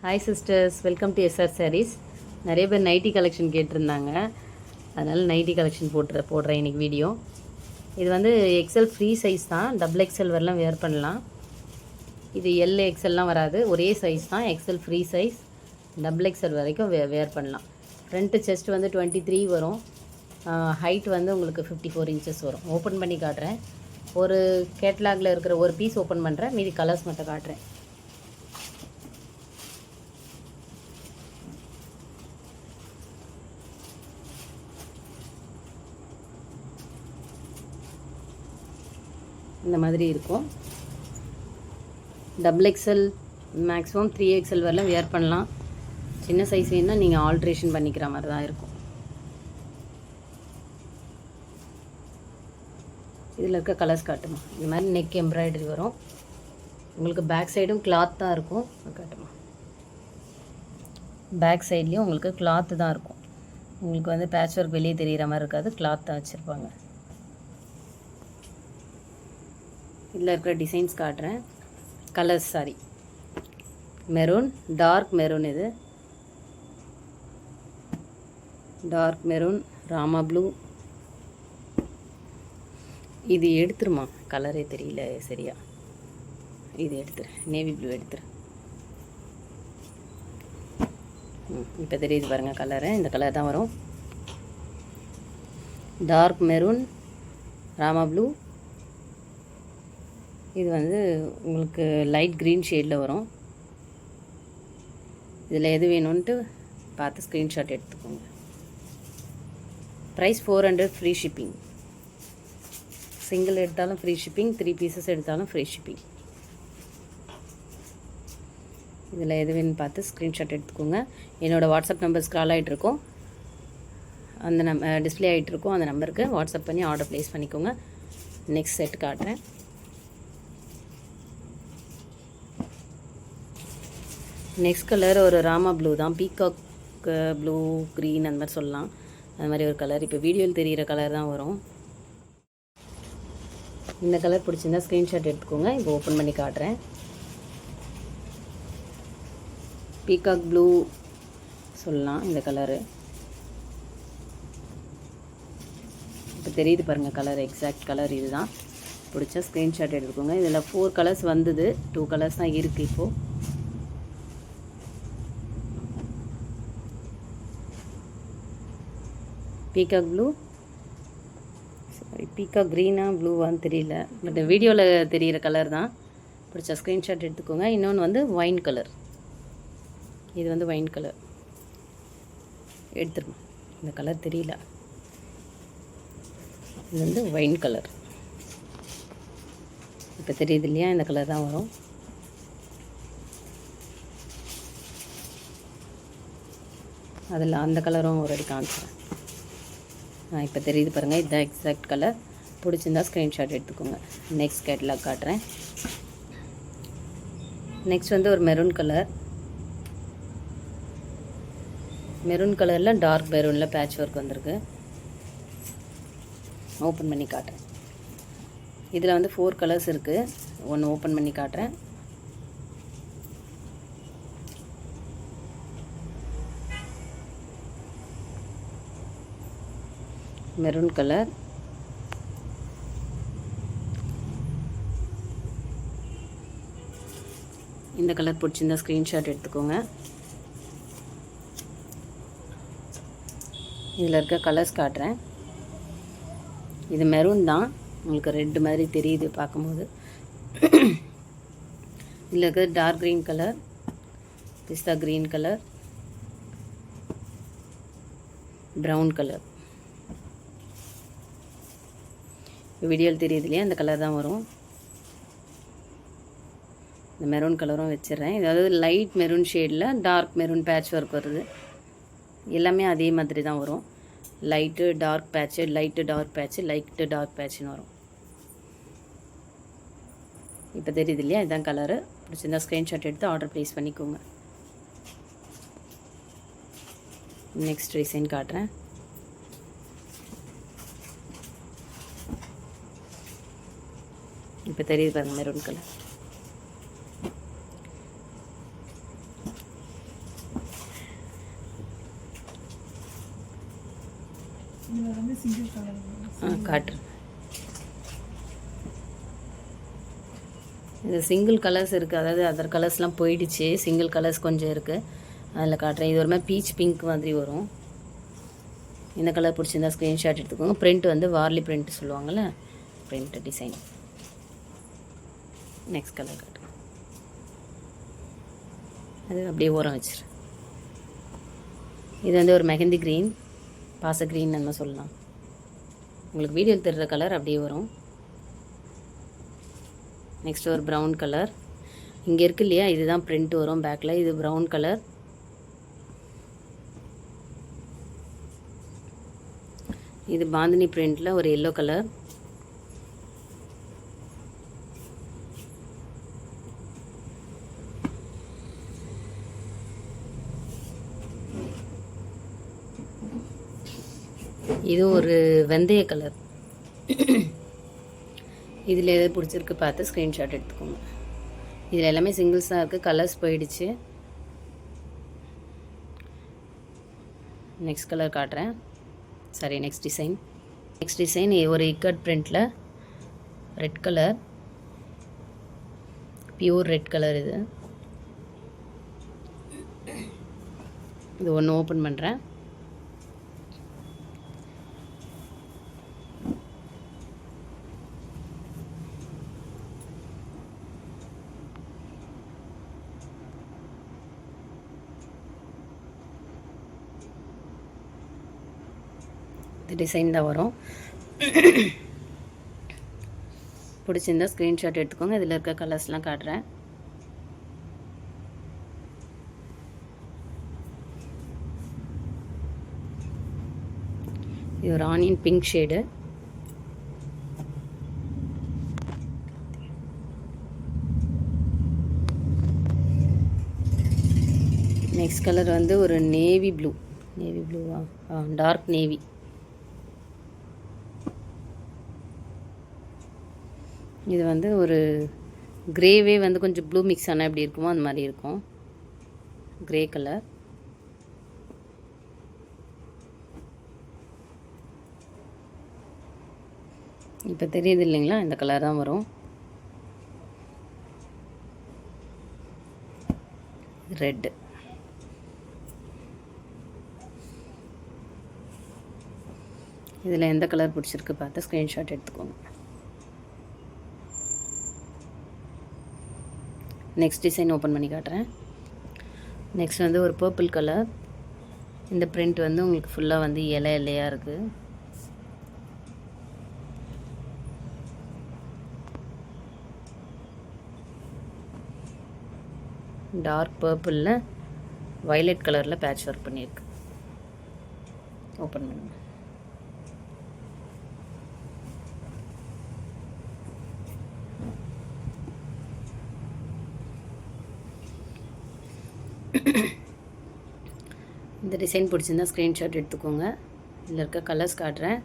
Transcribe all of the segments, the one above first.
Hi sisters, welcome to SR Sarees. நிறைய பேர் nightie collection கேட்டிருந்தாங்க, அதனால் நைட்டி கலெக்ஷன் போடுறேன் இன்றைக்கி வீடியோ. இது வந்து எக்ஸல் ஃப்ரீ சைஸ் தான், டபுள் எக்ஸல் வரலாம் வேர் பண்ணலாம். இது எல் எக்ஸல்லாம் வராது, ஒரே சைஸ் தான், XL free size, double XL வரைக்கும் வேர் பண்ணலாம். ஃப்ரண்ட்டு செஸ்ட் வந்து 23 வரும், ஹைட் வந்து உங்களுக்கு 54 இன்ச்சஸ் வரும். ஓப்பன் பண்ணி காட்டுறேன். ஒரு கேட்லாகில் இருக்கிற ஒரு பீஸ் ஓப்பன் பண்ணுறேன், மீதி கலர்ஸ் மட்டும் காட்டுறேன். இந்த மாதிரி இருக்கும். டபுள் எக்ஸல் மேக்ஸிமம் 3XL வரலாம் வேர் பண்ணலாம். சின்ன சைஸ் வேணுன்னா நீங்கள் ஆல்ட்ரேஷன் பண்ணிக்கிற மாதிரி தான் இருக்கும். இதில் இருக்க கலர்ஸ் காட்டுமா. இது மாதிரி நெக் எம்ப்ராய்டரி வரும். உங்களுக்கு பேக் சைடும் கிளாத் தான் இருக்கும். காட்டுமா, பேக் சைட்லேயும் உங்களுக்கு கிளாத்து தான் இருக்கும். உங்களுக்கு வந்து பேட்ச் ஒர்க் வெளியே தெரிகிற மாதிரி இருக்காது, கிளாத் தான் வச்சுருப்பாங்க. இதில் இருக்கிற டிசைன்ஸ் காட்டுறேன். Colours saree, maroon, dark maroon, இது டார்க் மெரூன், ராமா ப்ளூ. இது எடுத்துருமா, கலரே தெரியல சரியா. இது எடுத்துரு, நேவி ப்ளூ எடுத்துரு. இப்போ தெரியுது பாருங்கள் கலரு. இந்த கலர் தான் வரும். Dark maroon, Rama blue. இது வந்து உங்களுக்கு லைட் க்ரீன் ஷேடில் வரும். இதில் எது வேணும்ன்ட்டு பார்த்து ஸ்க்ரீன்ஷாட் எடுத்துக்கோங்க. Price 400, free shipping. சிங்கிள் எடுத்தாலும் ஃப்ரீ ஷிப்பிங், 3 பீசஸ் எடுத்தாலும் ஃப்ரீ ஷிப்பிங். இதில் எது வேணும்னு பார்த்து ஸ்க்ரீன்ஷாட் எடுத்துக்கோங்க. என்னோடய வாட்ஸ்அப் நம்பர் ஸ்க்ரால் ஆகிட்ருக்கோம், அந்த டிஸ்பிளே ஆகிட்ருக்கோம். அந்த நம்பருக்கு வாட்ஸ்அப் பண்ணி ஆர்டர் ப்ளேஸ் பண்ணிக்கோங்க. நெக்ஸ்ட் செட் காட்டுறேன். நெக்ஸ்ட் கலர் ஒரு ராமா ப்ளூ தான், பீகாக் ப்ளூ க்ரீன் அந்த மாதிரி சொல்லலாம். அது மாதிரி ஒரு கலர். இப்போ வீடியோவில் தெரிகிற கலர் தான் வரும். இந்த கலர் பிடிச்சிருந்தா ஸ்க்ரீன்ஷாட் எடுத்துக்கோங்க. இப்போ ஓப்பன் பண்ணி காட்டுறேன். பீகாக் ப்ளூ சொல்லலாம் இந்த கலரு. இப்போ தெரியுது பாருங்கள் கலர், எக்ஸாக்ட் கலர் இது தான். பிடிச்சா ஸ்க்ரீன்ஷாட் எடுத்துக்கோங்க. இதில் 4 கலர்ஸ் வந்தது, 2 கலர்ஸ் தான் இருக்குது இப்போது. பீகாக் ப்ளூ, சாரி பீகாக் க்ரீனா ப்ளூவான்னு தெரியல, பட் வீடியோவில் தெரிகிற கலர் தான். பிடிச்ச ஸ்க்ரீன்ஷாட் எடுத்துக்கோங்க. இன்னொன்று வந்து ஒயின் கலர். இது வந்து ஒயின் கலர் எடுத்துருமா. இந்த கலர் தெரியல, இது வந்து ஒயின் கலர். இப்போ தெரியுது இல்லையா, இந்த கலர் தான் வரும். அதில் அந்த கலரும் ஒரு அடி காமிச்சிடுறேன். இப்போ தெரியுது பாருங்கள், இதுதான் எக்ஸாக்ட் கலர். பிடிச்சிருந்தா ஸ்க்ரீன்ஷாட் எடுத்துக்கோங்க. நெக்ஸ்ட் கேட்லாக் காட்டுறேன். நெக்ஸ்ட் வந்து ஒரு மெரூன் கலர். மெரூன் கலரில் டார்க் மெரூனில் பேட்ச் ஒர்க் வந்திருக்கு. ஓப்பன் பண்ணி காட்டுறேன். இதில் வந்து 4 கலர்ஸ் இருக்குது. ஒன்று ஓப்பன் பண்ணி காட்டுறேன். மெரூன் கலர், இந்த கலர் பிடிச்சிருந்தா ஸ்க்ரீன்ஷாட் எடுத்துக்கோங்க. இதில் இருக்க கலர்ஸ் காட்டுறேன். இது மெரூன் தான், உங்களுக்கு ரெட் மாதிரி தெரியுது பார்க்கும்போது. இதில் இருக்க டார்க் க்ரீன் கலர், பிஸ்தா க்ரீன் கலர், ப்ரௌன் கலர். வீடியோவில் தெரியுது இல்லையா, அந்த கலர் தான் வரும். இந்த மெரூன் கலரும் வச்சிடுறேன். அதாவது லைட் மெரூன் ஷேடில் டார்க் மெரூன் பேட்ச் ஒர்க் வருது. எல்லாமே அதே மாதிரி தான் வரும். Light dark patch, light dark patch, light dark பேட்ச்னு வரும். இப்போ தெரியுது இல்லையா, இதுதான் கலரு. பிடிச்சிருந்தா ஸ்க்ரீன்ஷாட் எடுத்து ஆர்டர் ப்ளேஸ் பண்ணிக்கோங்க. நெக்ஸ்ட் டிசைன் காட்டுறேன். இப்போ தெரியுது பாருங்கள் மெரூன் கலர். காட்டுறேன். இது சிங்கிள் கலர்ஸ் இருக்குது, அதாவது அதர் கலர்ஸ்லாம் போயிடுச்சு, சிங்கிள் கலர்ஸ் கொஞ்சம் இருக்குது, அதில் காட்டுறேன். இது ஒரு மாதிரி பீச் பிங்க் மாதிரி வரும். இந்த கலர் பிடிச்சிருந்தா ஸ்க்ரீன்ஷாட் எடுத்துக்கோங்க. பிரிண்ட் வந்து வார்லி பிரிண்ட் சொல்லுவாங்கள்ல, பிரிண்ட் டிசைன். நெக்ஸ்ட் கலர் காட்டுறேன். அது அப்படியே ஓரம் வச்சிரு. இது வந்து ஒரு மெஹந்தி க்ரீன், பாச க்ரீன் நம்ம சொல்லலாம். உங்களுக்கு வீடியோ தெரிகிற கலர் அப்படியே வரும். நெக்ஸ்ட் ஒரு ப்ரௌன் கலர். இங்கே இருக்கு இல்லையா, இதுதான் பிரிண்ட் வரும் பேக்கில். இது ப்ரௌன் கலர். இது பாந்தினி பிரிண்டில் ஒரு எல்லோ கலர். இது ஒரு வெந்தய கலர். இதில் எது பிடிச்சிருக்கு பார்த்து ஸ்க்ரீன்ஷாட் எடுத்துக்கோங்க. இதில் எல்லாமே சிங்கிள்ஸாக இருக்குது, கலர்ஸ் போயிடுச்சு. நெக்ஸ்ட் கலர் காட்டுறேன். சரி, நெக்ஸ்ட் டிசைன் ஒரு இக்கட் பிரிண்டில் red colour, pure red colour. இது ஒன்று ஓப்பன் பண்ணுறேன். இந்த டிசைன் தான் வரும். பிடிச்சிருந்தா ஸ்க்ரீன்ஷாட் எடுத்துக்கோங்க. இதில் இருக்க கலர்ஸ்லாம் காட்டுறேன். இது ஒரு onion pink shade. Next colour வந்து ஒரு நேவி ப்ளூவா, டார்க் நேவி. இது வந்து ஒரு கிரேவே வந்து கொஞ்சம் ப்ளூ மிக்ஸ் ஆனால் எப்படி இருக்குமோ அந்த மாதிரி இருக்கும். Grey colour. இப்போ தெரியுது இல்லைங்களா, இந்த கலர் தான் வரும். ரெட்டு. இதில் எந்த கலர் பிடிச்சிருக்கு பார்த்து ஸ்க்ரீன்ஷாட் எடுத்துக்கோங்க. நெக்ஸ்ட் டிசைன் ஓப்பன் பண்ணி காட்டுறேன். நெக்ஸ்ட் வந்து ஒரு பர்பிள் கலர். இந்த பிரிண்ட் வந்து உங்களுக்கு ஃபுல்லாக வந்து இலையாக இருக்குது. டார்க் பர்பிளில் வயலட் கலரில் பேட்ச் ஒர்க் பண்ணியிருக்கு. ஓப்பன் பண்ணுங்க. இந்த டிசைன் பிடிச்சிருந்தா ஸ்க்ரீன்ஷாட் எடுத்துக்கோங்க. இதில் இருக்க கலர்ஸ் காட்டுறேன்.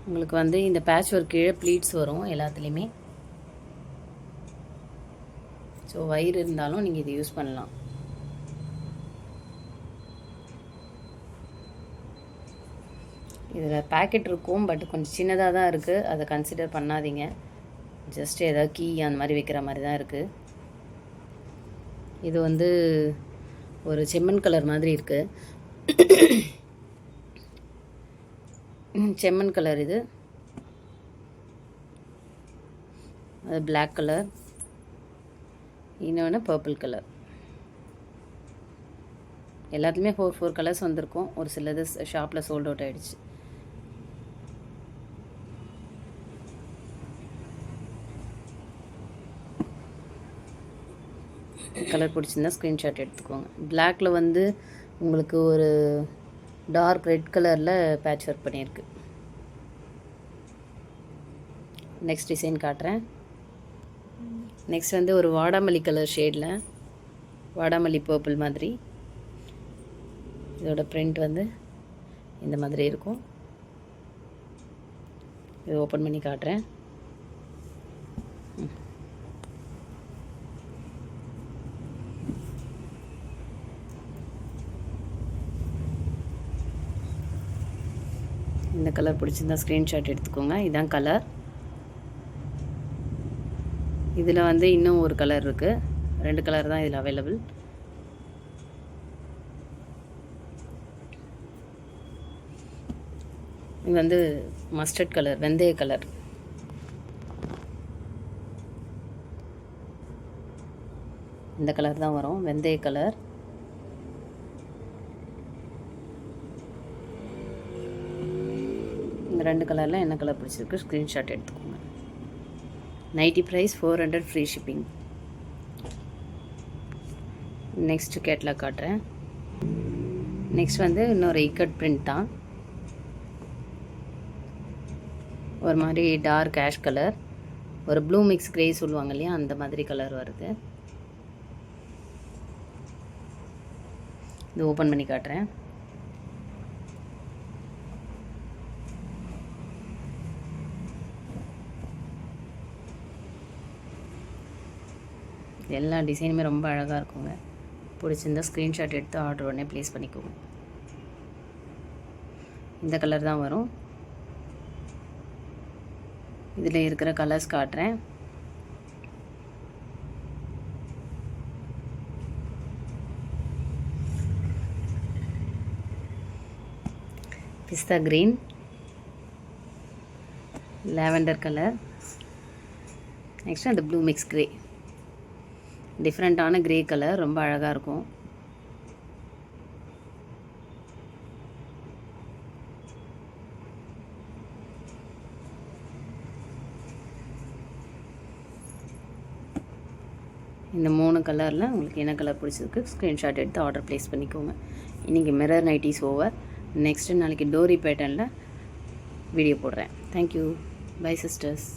உங்களுக்கு வந்து இந்த பேட்ச் ஒர்க் கீழே ப்ளீட்ஸ் வரும் எல்லாத்துலேயுமே. ஸோ வயிறு இருந்தாலும் நீங்கள் இது யூஸ் பண்ணலாம். இதில் பேக்கெட் இருக்கும், பட் கொஞ்சம் சின்னதாக தான் இருக்குது, அதை கன்சிடர் பண்ணாதீங்க. ஜஸ்ட் ஏதாவது கீ அந்த மாதிரி வைக்கிற மாதிரி தான் இருக்குது. இது வந்து ஒரு செம்மண் கலர் மாதிரி இருக்குது. செம்மண் கலர். இது அது பிளாக் கலர். இன்னொன்று பர்பிள் கலர். எல்லாத்துலேயுமே 4 கலர்ஸ் வந்திருக்கும். ஒரு சிலது ஷாப்பில் சோல்ட் அவுட் ஆகிடுச்சு. கலர் பிடிச்சிருந்தா ஸ்க்ரீன்ஷாட் எடுத்துக்கோங்க. பிளாக்ல வந்து உங்களுக்கு ஒரு டார்க் ரெட் கலரில் பேட்ச் ஒர்க் பண்ணியிருக்கு. நெக்ஸ்ட் டிசைன் காட்டுறேன். நெக்ஸ்ட் வந்து ஒரு வாடாமல்லி கலர் ஷேடில், வாடாமல்லி பர்பிள் மாதிரி. இதோட பிரிண்ட் வந்து இந்த மாதிரி இருக்கும். இது ஓப்பன் பண்ணி காட்டுறேன். கலர் பிடிச்சிருந்தா ஸ்க்ரீன்ஷாட் எடுத்துக்கோங்க. இதான் கலர். இதில் வந்து இன்னும் ஒரு கலர் இருக்குது. 2 கலர் தான் இதில் அவைலபிள். இது வந்து மஸ்டர்ட் கலர், வெந்தய கலர். இந்த கலர் தான் வரும், வெந்தய கலர். இந்த 2 கலரில் என்ன கலர் பிடிச்சிருக்கு ஸ்க்ரீன்ஷாட் எடுத்துக்கோங்க. Nighty price 400, free shipping. Next catalogue காட்டுறேன். நெக்ஸ்ட் வந்து இன்னொரு இக்கட் பிரிண்ட் தான். ஒரு மாதிரி டார்க் ஆஷ் கலர், ஒரு ப்ளூ மிக்ஸ் கிரே சொல்லுவாங்க இல்லையா, அந்த மாதிரி கலர் வருது. இது ஓப்பன் பண்ணி காட்டுறேன். எல்லா டிசைனுமே ரொம்ப அழகாக இருக்குங்க. பிடிச்சிருந்தா ஸ்க்ரீன்ஷாட் எடுத்து ஆர்டர் உடனே ப்ளேஸ் பண்ணிக்கோங்க. இந்த கலர் தான் வரும். இதில் இருக்கிற கலர்ஸ் காட்டுறேன். பிஸ்தா கிரீன், லாவெண்டர் கலர், நெக்ஸ்ட் அந்த ப்ளூ மிக்ஸ் கிரே. டிஃப்ரெண்ட்டான கிரே கலர், ரொம்ப அழகாக இருக்கும். இந்த 3 கலரில் உங்களுக்கு என்ன கலர் பிடிச்சிருக்கு ஸ்க்ரீன்ஷாட் எடுத்து ஆர்டர் ப்ளேஸ் பண்ணிக்கோங்க. இன்றைக்கி மிரர் நைட்டிஸ் ஓவர். நெக்ஸ்ட்டு நாளைக்கு டோரி பேட்டர்னில் வீடியோ போடுறேன். தேங்க்யூ. Bye sisters.